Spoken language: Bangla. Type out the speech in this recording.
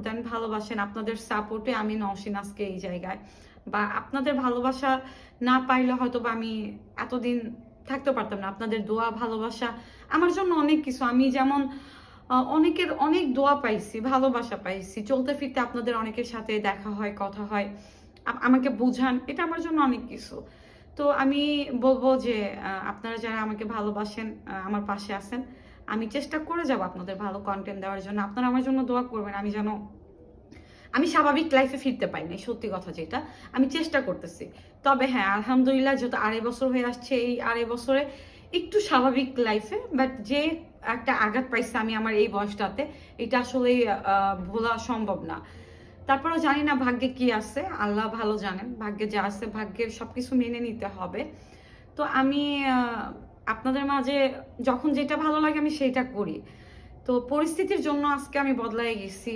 দেন, ভালোবাসেন, আপনাদের সাপোর্টে আমি নওশিন আজকে এই জায়গায়। বা আপনাদের ভালোবাসা না পাইলে হয়তো বা আমি এতদিন থাকতে পারতাম না। আপনাদের দোয়া ভালোবাসা আমার জন্য অনেক কিছু। আমি যেমন অনেকের অনেক দোয়া পাইছি, ভালোবাসা পাইছি, চলতে ফিরতে আপনাদের অনেকের সাথে দেখা হয়, কথা হয়, আমাকে বোঝান, এটা আমার জন্য অনেক কিছু। তো আমি বলবো যে আপনারা যারা আমাকে ভালোবাসেন, আমার পাশে আছেন, আমি চেষ্টা করে যাব আপনাদের ভালো কন্টেন্ট দেওয়ার জন্য। আপনারা আমার জন্য দোয়া করবেন, আমি যেন আমি স্বাভাবিক লাইফে ফিরতে পারি না, সত্যি কথা যেটা। আমি চেষ্টা করতেছি। তবে হ্যাঁ, আলহামদুলিল্লাহ, যেহেতু 2.5 বছর হয়ে আসছে, এই 2.5 বছরে একটু স্বাভাবিক লাইফে, বাট যে একটা আঘাত পাইছে আমি আমার এই বয়সটাতে, এটা আসলে ভোলা সম্ভব না। তারপরেও জানি না ভাগ্যে কি আছে, আল্লাহ ভালো জানেন। ভাগ্যে যা আছে, ভাগ্যের সবকিছু মেনে নিতে হবে। তো আমি আপনাদের মাঝে যখন যেটা ভালো লাগে আমি সেইটা করি। তো পরিস্থিতির জন্য আজকে আমি বদলায় গেছি।